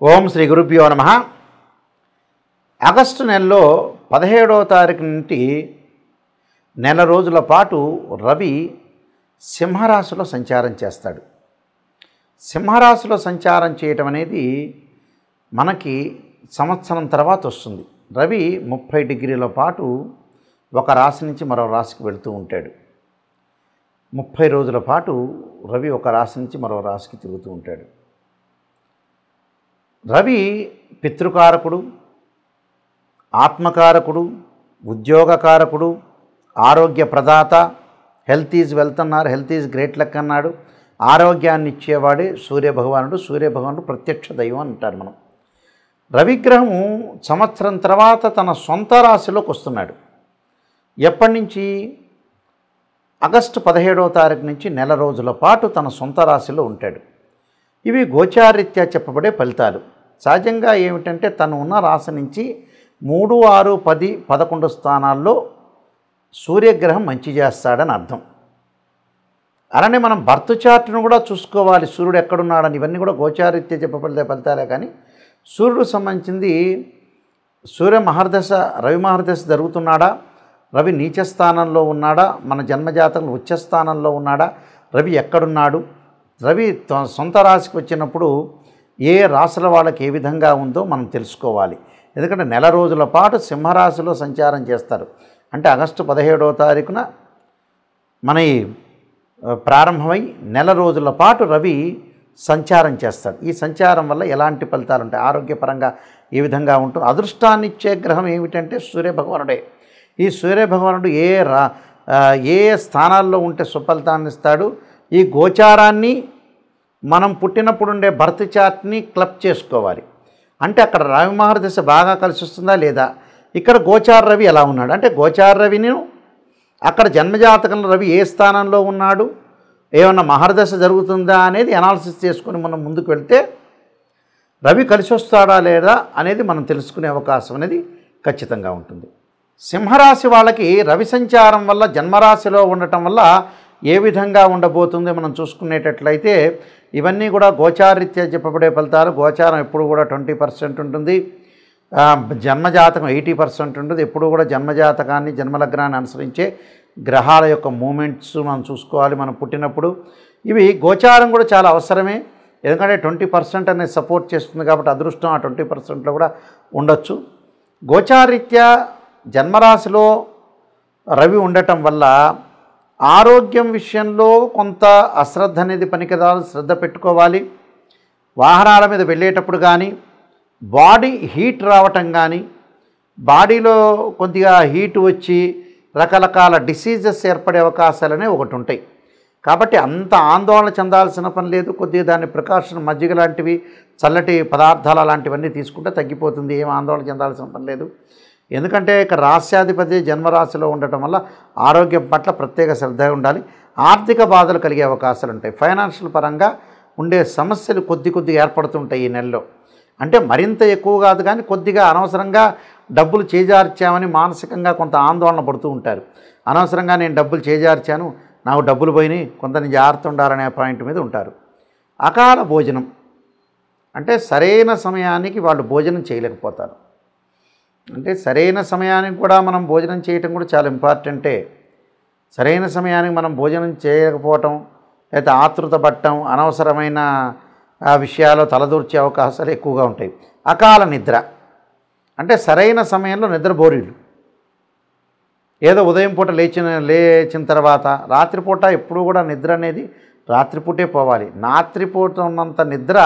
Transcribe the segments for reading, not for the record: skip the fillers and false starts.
ఓం శ్రీ గురుభ్యో నమః. ఆగస్టు నెలలో 17వ తారీఖు నుండి నెల రోజుల పాటు రవి సింహరాశిలో సంచారం చేస్తాడు. సింహరాశిలో సంచారం చేయటం అనేది మనకి సంవత్సరం తర్వాత వస్తుంది. రవి 30 డిగ్రీల పాటు ఒక రాశి నుంచి మరో రాశికి వెళుతూ ఉంటాడు. 30 రోజుల పాటు రవి ఒక రాశి నుంచి మరో రాశికి తిరుగుతూ ఉంటాడు. రవి పితృకారకుడు, ఆత్మకారకుడు, ఉద్యోగకారకుడు, ఆరోగ్య ప్రదాత. హెల్త్ ఈజ్ వెల్త్ అన్నారు, హెల్త్ ఈజ్ గ్రేట్ లక్ అన్నాడు. ఆరోగ్యాన్ని ఇచ్చేవాడే సూర్యభగవానుడు. సూర్యభగవానుడు ప్రత్యక్ష దైవం అంటారు మనం. రవిగ్రహం సంవత్సరం తర్వాత తన సొంత రాశిలోకి వస్తున్నాడు. ఎప్పటి నుంచి? ఆగస్టు 17వ తారీఖు నుంచి నెల రోజుల పాటు తన సొంత రాశిలో ఉంటాడు. ఇవి గోచారీత్యా చెప్పబడే ఫలితాలు. సహజంగా ఏమిటంటే తను ఉన్న రాశి నుంచి 3, 6, 10, 11 స్థానాల్లో సూర్యగ్రహం మంచి చేస్తాడని అర్థం. అలానే మనం బర్త్ చార్ట్ను కూడా చూసుకోవాలి. సూర్యుడు ఎక్కడున్నాడని ఇవన్నీ కూడా గోచారీత్యా చెప్పబడే ఫలితాలే. కానీ సూర్యుడు సంబంధించింది సూర్య మహర్దశ, రవి మహర్దశ జరుగుతున్నాడా, రవి నీచ స్థానంలో ఉన్నాడా, మన జన్మజాతకంలో ఉచ్చ స్థానంలో ఉన్నాడా, రవి ఎక్కడున్నాడు, రవి సొంత రాశికి వచ్చినప్పుడు ఏ రాశుల వాళ్ళకి ఏ విధంగా ఉందో మనం తెలుసుకోవాలి. ఎందుకంటే నెల రోజుల పాటు సింహరాశిలో సంచారం చేస్తారు. అంటే ఆగస్టు 17వ తారీఖున మన ప్రారంభమై నెల రోజుల పాటు రవి సంచారం చేస్తాడు. ఈ సంచారం వల్ల ఎలాంటి ఫలితాలు ఉంటాయి, ఆరోగ్యపరంగా ఏ విధంగా ఉంటుంది? అదృష్టాన్ని ఇచ్చే గ్రహం ఏమిటంటే సూర్యభగవానుడే. ఈ సూర్యభగవానుడు ఏ స్థానాల్లో ఉంటే సుఫలితాన్ని ఇస్తాడు? ఈ గోచారాన్ని మనం పుట్టినప్పుడు ఉండే బర్త్ చార్ట్ని క్లబ్ చేసుకోవాలి. అంటే అక్కడ రవి మహర్దశ బాగా కలిసి వస్తుందా లేదా, ఇక్కడ గోచార రవి ఎలా ఉన్నాడు అంటే గోచార రవిని అక్కడ జన్మజాతకంలో రవి ఏ స్థానంలో ఉన్నాడు, ఏమన్నా మహర్దశ జరుగుతుందా అనేది అనాలిసిస్ చేసుకొని మనం ముందుకు వెళ్తే రవి కలిసి వస్తాడా లేదా అనేది మనం తెలుసుకునే అవకాశం అనేది ఖచ్చితంగా ఉంటుంది. సింహరాశి వాళ్ళకి రవి సంచారం వల్ల జన్మరాశిలో ఉండటం వల్ల ఏ విధంగా ఉండబోతుంది మనం చూసుకునేటట్లయితే ఇవన్నీ కూడా గోచారీత్యా చెప్పబడే ఫలితాలు. గోచారం ఎప్పుడు కూడా 20% ఉంటుంది, జన్మజాతకం 80% ఉంటుంది. ఎప్పుడు కూడా జన్మజాతకాన్ని, జన్మలగ్నాన్ని అనుసరించే గ్రహాల యొక్క మూమెంట్స్ మనం చూసుకోవాలి మనం పుట్టినప్పుడు. ఇవి గోచారం కూడా చాలా అవసరమే. ఎందుకంటే 20% అనేది సపోర్ట్ చేస్తుంది కాబట్టి అదృష్టం ఆ 20%లో కూడా ఉండొచ్చు. గోచారీత్యా జన్మరాశిలో రవి ఉండటం వల్ల ఆరోగ్యం విషయంలో కొంత అశ్రద్ధ అనేది పనికిరాదు, శ్రద్ధ పెట్టుకోవాలి. వాహనాల మీద వెళ్ళేటప్పుడు కానీ, బాడీ హీట్ రావటం కానీ, బాడీలో కొద్దిగా హీట్ వచ్చి రకరకాల డిసీజెస్ ఏర్పడే అవకాశాలనే ఒకటి ఉంటాయి. కాబట్టి అంత ఆందోళన చెందాల్సిన పని లేదు. కొద్దిగా దాన్ని ప్రికాషన్, మజ్జిగ లాంటివి, చల్లటి పదార్థాలు అలాంటివన్నీ తీసుకుంటే తగ్గిపోతుంది. ఏం ఆందోళన చెందాల్సిన పని లేదు. ఎందుకంటే ఇక రాశ్యాధిపతి జన్మరాశిలో ఉండటం వల్ల ఆరోగ్యం పట్ల ప్రత్యేక శ్రద్ధ ఉండాలి. ఆర్థిక బాధలు కలిగే అవకాశాలు ఉంటాయి. ఫైనాన్షియల్ పరంగా ఉండే సమస్యలు కొద్దిగా ఏర్పడుతుంటాయి ఈ నెలలో. అంటే మరింత ఎక్కువ కాదు కానీ కొద్దిగా అనవసరంగా డబ్బులు చేజార్చామని మానసికంగా కొంత ఆందోళన పడుతూ ఉంటారు. అనవసరంగా నేను డబ్బులు చేజార్చాను, నాకు డబ్బులు పోయినాయి, కొంత జాగ్రత్త ఉండాలనే పాయింట్ మీద ఉంటారు. అకాల భోజనం అంటే సరైన సమయానికి వాళ్ళు భోజనం చేయలేకపోతారు. అంటే సరైన సమయానికి కూడా మనం భోజనం చేయటం కూడా చాలా ఇంపార్టెంటే. సరైన సమయానికి మనం భోజనం చేయకపోవటం, లేదా ఆతృత పట్టడం, అనవసరమైన విషయాల్లో తలదూర్చే అవకాశాలు ఎక్కువగా ఉంటాయి. అకాల నిద్ర అంటే సరైన సమయంలో నిద్రబోరీలు. ఏదో ఉదయం పూట లేచిన తర్వాత రాత్రిపూట ఎప్పుడు కూడా నిద్ర అనేది రాత్రిపూటే పోవాలి. రాత్రిపూట ఉన్నంత నిద్ర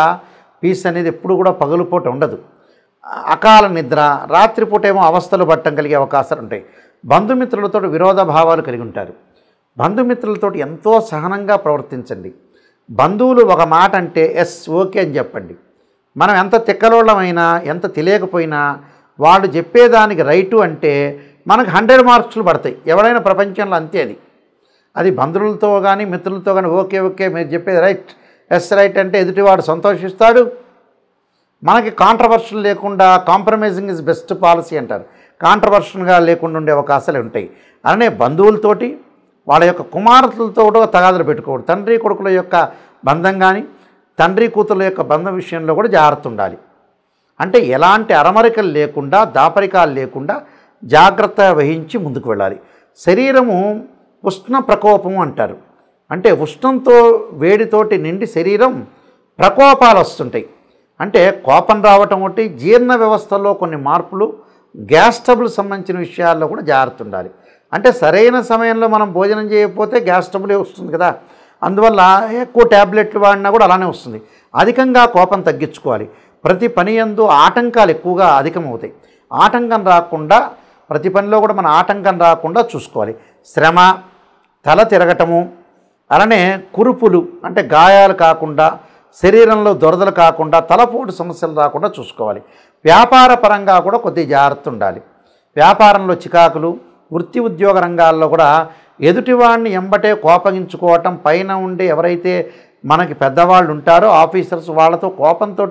పీస్ అనేది ఎప్పుడు కూడా పగలుపూట ఉండదు. అకాల నిద్ర, రాత్రిపూట ఏమో అవస్థలు పట్టడం కలిగే అవకాశాలు ఉంటాయి. బంధుమిత్రులతో విరోధ భావాలు కలిగి ఉంటారు. బంధుమిత్రులతో ఎంతో సహనంగా ప్రవర్తించండి. బంధువులు ఒక మాట అంటే ఎస్ ఓకే అని చెప్పండి. మనం ఎంత తిక్కలోళ్ళమైనా, ఎంత తెలియకపోయినా వాళ్ళు చెప్పేదానికి రైటు అంటే మనకు 100 మార్క్స్లు పడతాయి. ఎవరైనా ప్రపంచంలో అంతే. అది బంధువులతో కానీ మిత్రులతో కానీ ఓకే మీరు చెప్పేది రైట్, ఎస్ రైట్ అంటే ఎదుటివాడు సంతోషిస్తాడు. మనకి కాంట్రవర్షన్ లేకుండా, కాంప్రమైజింగ్ ఇస్ బెస్ట్ పాలసీ అంటారు. కాంట్రవర్షన్గా లేకుండా ఉండే అవకాశాలు ఉంటాయి. అలానే బంధువులతోటి, వాళ్ళ యొక్క కుమార్తెలతో కూడా తగాదులు పెట్టుకోకూడదు. తండ్రి కొడుకుల యొక్క బంధం కానీ, తండ్రి కూతుర్ల యొక్క బంధం విషయంలో కూడా జాగ్రత్త ఉండాలి. అంటే ఎలాంటి అరమరికలు లేకుండా దాపరికాలు లేకుండా జాగ్రత్త వహించి ముందుకు వెళ్ళాలి. శరీరము ఉష్ణ ప్రకోపము అంటారు. అంటే ఉష్ణంతో వేడితోటి నిండి శరీరం ప్రకోపాలు వస్తుంటాయి. అంటే కోపం రావటం ఒకటి, జీర్ణ వ్యవస్థలో కొన్ని మార్పులు, గ్యాస్ ట్రబుల్ సంబంధించిన విషయాల్లో కూడా జాగ్రత్త ఉండాలి. అంటే సరైన సమయంలో మనం భోజనం చేయకపోతే గ్యాస్ ట్రబులే వస్తుంది కదా. అందువల్ల ఎక్కువ ట్యాబ్లెట్లు వాడినా కూడా అలానే వస్తుంది. అధికంగా కోపం తగ్గించుకోవాలి. ప్రతి పని యందు ఆటంకాలు ఎక్కువగా అధికమవుతాయి. ఆటంకం రాకుండా ప్రతి పనిలో కూడా మన ఆటంకం రాకుండా చూసుకోవాలి. శ్రమ, తల తిరగటము, అలానే కురుపులు అంటే గాయాలు కాకుండా, శరీరంలో దురదలు కాకుండా, తలపోటు సమస్యలు రాకుండా చూసుకోవాలి. వ్యాపార పరంగా కూడా కొద్దిగా జాగ్రత్త ఉండాలి. వ్యాపారంలో చికాకులు, వృత్తి ఉద్యోగ రంగాల్లో కూడా ఎదుటివాడిని ఎంబటే కోపగించుకోవటం, పైన ఉండే ఎవరైతే మనకి పెద్దవాళ్ళు ఉంటారో ఆఫీసర్స్, వాళ్ళతో కోపంతో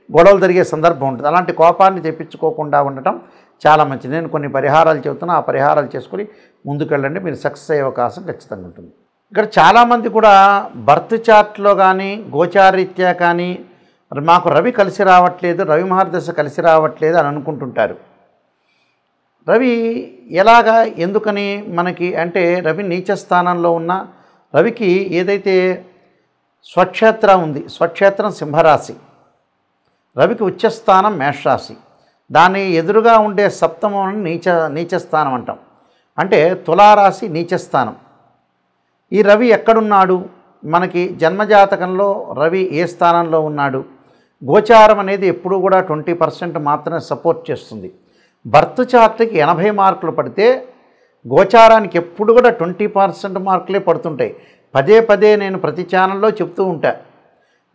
గొడవలు జరిగే సందర్భం ఉంటుంది. అలాంటి కోపాన్ని తెప్పించుకోకుండా ఉండటం చాలా మంచిది. నేను కొన్ని పరిహారాలు చెబుతున్నా, ఆ పరిహారాలు చేసుకుని ముందుకెళ్ళండి, మీరు సక్సెస్ అయ్యే అవకాశం ఖచ్చితంగా ఉంటుంది. ఇక్కడ చాలామంది కూడా బర్త్ చార్ట్లో కానీ గోచారీత్యా కానీ మాకు రవి కలిసి రావట్లేదు, రవి మహర్దశ కలిసి రావట్లేదు అని అనుకుంటుంటారు. రవి ఎలాగా, ఎందుకని మనకి అంటే రవి నీచ స్థానంలో ఉన్న రవికి ఏదైతే స్వక్షేత్రం ఉంది, స్వక్షేత్రం సింహరాశి, రవికి ఉచ్చస్థానం మేషరాశి, దాని ఎదురుగా ఉండే సప్తమం నీచస్థానం అంటాం. అంటే తులారాశి నీచస్థానం. ఈ రవి ఎక్కడున్నాడు, మనకి జన్మజాతకంలో రవి ఏ స్థానంలో ఉన్నాడు, గోచారం అనేది ఎప్పుడూ కూడా 20% మాత్రమే సపోర్ట్ చేస్తుంది. బర్త్ చార్ట్కి 80 మార్కులు పడితే గోచారానికి ఎప్పుడు కూడా 20% మార్కులే పడుతుంటాయి. పదే పదే నేను ప్రతి ఛానల్లో చెప్తూ ఉంటా.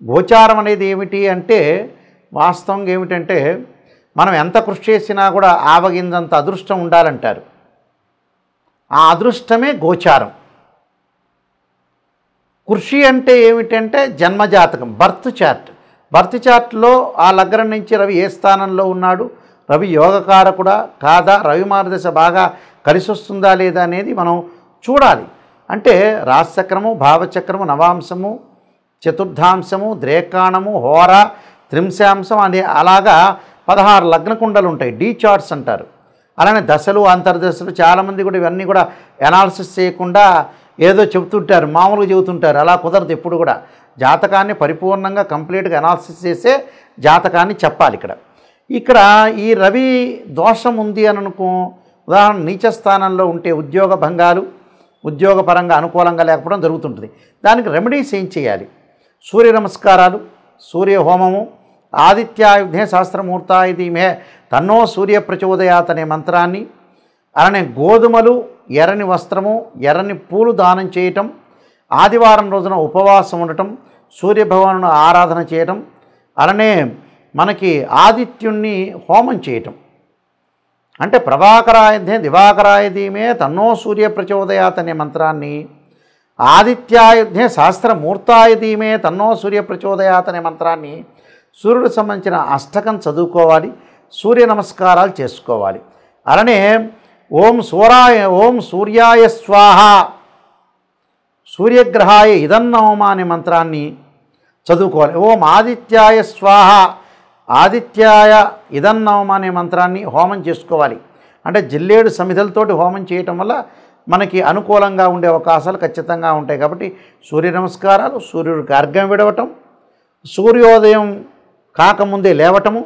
గోచారం అనేది ఏమిటి అంటే, వాస్తవంగా ఏమిటంటే మనం ఎంత కృషి చేసినా కూడా ఆవగింజంత అదృష్టం ఉండాలంటారు. ఆ అదృష్టమే గోచారం. కృషి అంటే ఏమిటంటే జన్మజాతకం, బర్త్ చార్ట్. బర్త్ చార్ట్లో ఆ లగ్నం నుంచి రవి ఏ స్థానంలో ఉన్నాడు, రవి యోగకారకుడా కాదా, రవి మార్గదశ బాగా కలిసి వస్తుందా లేదా అనేది మనం చూడాలి. అంటే రాశిచక్రము, భావచక్రము, నవాంశము, చతుర్థాంశము, ద్రేకాణము, హోర, త్రింశాంశం అనే అలాగా 16 లగ్న కుండలు ఉంటాయి, డీ చార్ట్స్ అంటారు. అలానే దశలు, అంతర్దశలు, చాలామంది కూడా ఇవన్నీ కూడా అనాలిసిస్ చేయకుండా ఏదో చెబుతుంటారు, మామూలుగా చెబుతుంటారు. అలా కుదరదు. ఎప్పుడు కూడా జాతకాన్ని పరిపూర్ణంగా కంప్లీట్గా అనాలిసిస్ చేసే జాతకాన్ని చెప్పాలి. ఇక్కడ ఈ రవి దోషం ఉంది అని అనుకో, ఉదాహరణ నీచ స్థానంలో ఉంటే ఉద్యోగ భంగాలు, ఉద్యోగపరంగా అనుకూలంగా లేకపోవడం జరుగుతుంటుంది. దానికి రెమెడీస్ ఏం చేయాలి? సూర్య నమస్కారాలు, సూర్య హోమము, ఆదిత్యాయుధే సహస్రమూర్తాయుధీమే తన్నో సూర్య ప్రచోదయాత్ అనే మంత్రాన్ని, అలానే గోధుమలు, ఎర్రని వస్త్రము, ఎర్రని పూలు దానం చేయటం, ఆదివారం రోజున ఉపవాసం ఉండటం, సూర్యభగవాను ఆరాధన చేయటం, అలానే మనకి ఆదిత్యుణ్ణి హోమం చేయటం. అంటే ప్రభాకరాయుధే దివాకరాయుధీమే తన్నో సూర్య ప్రచోదయాత్ అనే మంత్రాన్ని, ఆదిత్యాయుధే సహస్రమూర్తాయుధీమే తన్నో సూర్య ప్రచోదయాత్ అనే మంత్రాన్ని, సూర్యుడికి సంబంధించిన అష్టకం చదువుకోవాలి, సూర్య నమస్కారాలు చేసుకోవాలి. అలానే ఓం సూర్యాయ స్వాహ, సూర్యగ్రహాయ ఇదన్నవమ అనే మంత్రాన్ని చదువుకోవాలి. ఓం ఆదిత్యాయ స్వాహ, ఆదిత్యాయ ఇదన్నవమ అనే మంత్రాన్ని హోమం చేసుకోవాలి. అంటే జిల్లేడు సమిధలతోటి హోమం చేయటం వల్ల మనకి అనుకూలంగా ఉండే అవకాశాలు ఖచ్చితంగా ఉంటాయి. కాబట్టి సూర్య నమస్కారాలు, సూర్యుడికి అర్ఘ్యం విడవటం, సూర్యోదయం కాకముందే లేవటము,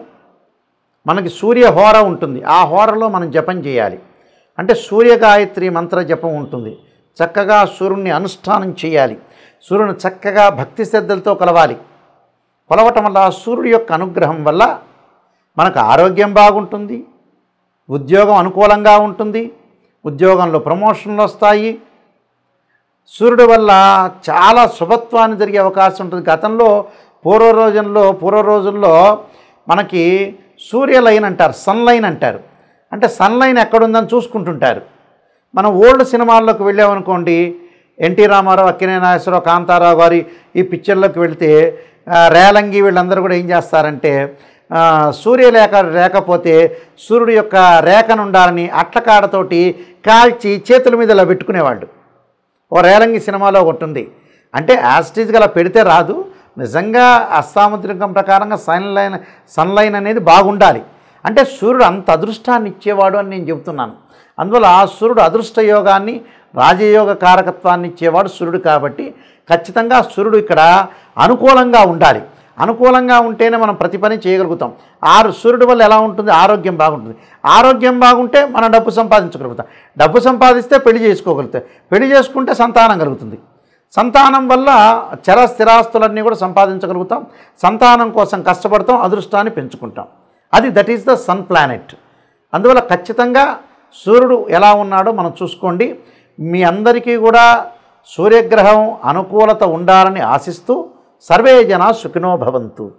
మనకి సూర్య హోర ఉంటుంది, ఆ హోరలో మనం జపం చేయాలి. అంటే సూర్యగాయత్రి మంత్ర జపం ఉంటుంది. చక్కగా సూర్యుడిని అనుష్ఠానం చేయాలి. సూర్యుని చక్కగా భక్తి శ్రద్ధలతో కొలవటం వల్ల సూర్యుడి యొక్క అనుగ్రహం వల్ల మనకు ఆరోగ్యం బాగుంటుంది, ఉద్యోగం అనుకూలంగా ఉంటుంది, ఉద్యోగంలో ప్రమోషన్లు వస్తాయి. సూర్యుడి వల్ల చాలా శుభత్వాన్ని జరిగే అవకాశం ఉంటుంది. గతంలో పూర్వ రోజుల్లో మనకి సూర్యలైన్ అంటారు, సన్లైన్ అంటారు. అంటే సన్లైన్ ఎక్కడుందని చూసుకుంటుంటారు. మనం ఓల్డ్ సినిమాల్లోకి వెళ్ళామనుకోండి, ఎన్టీ రామారావు, అక్కినేని నాగేశ్వరరావు, కాంతారావు గారి ఈ పిక్చర్లోకి వెళితే రేలంగి వీళ్ళందరూ కూడా ఏం చేస్తారంటే సూర్యరేఖ లేకపోతే సూర్యుడి యొక్క రేఖను ఉండాలని అట్లకాడతోటి కాల్చి చేతుల మీద ఇలా పెట్టుకునేవాళ్ళు. ఓ రేలంగి సినిమాలో ఒకటి ఉంది. అంటే యాస్టీజ్గా అలా పెడితే రాదు, నిజంగా అస్తాముద్రికం ప్రకారంగా సన్లైన్ అనేది బాగుండాలి. అంటే సూర్యుడు అంత అదృష్టాన్ని ఇచ్చేవాడు అని నేను చెబుతున్నాను. అందువల్ల ఆ సూర్యుడు అదృష్ట యోగాన్ని, రాజయోగ కారకత్వాన్ని ఇచ్చేవాడు సూర్యుడు. కాబట్టి ఖచ్చితంగా సూర్యుడు ఇక్కడ అనుకూలంగా ఉండాలి. అనుకూలంగా ఉంటేనే మనం ప్రతి పని చేయగలుగుతాం. సూర్యుడి వల్ల ఎలా ఉంటుంది? ఆరోగ్యం బాగుంటుంది. ఆరోగ్యం బాగుంటే మనం డబ్బు సంపాదించగలుగుతాం. డబ్బు సంపాదిస్తే పెళ్లి చేసుకోగలుగుతాం. పెళ్లి చేసుకుంటే సంతానం కలుగుతుంది. సంతానం వల్ల చర స్థిరాస్తులన్నీ కూడా సంపాదించగలుగుతాం. సంతానం కోసం కష్టపడతాం, అదృష్టాన్ని పెంచుకుంటాం. That is the sun planet. అందువల్ల ఖచ్చితంగా సూర్యుడు ఎలా ఉన్నాడో మనం చూసుకోండి. మీ అందరికీ కూడా సూర్యగ్రహం అనుకూలత ఉండాలని ఆశిస్తూ సర్వే జనా సుఖినో భవంతు.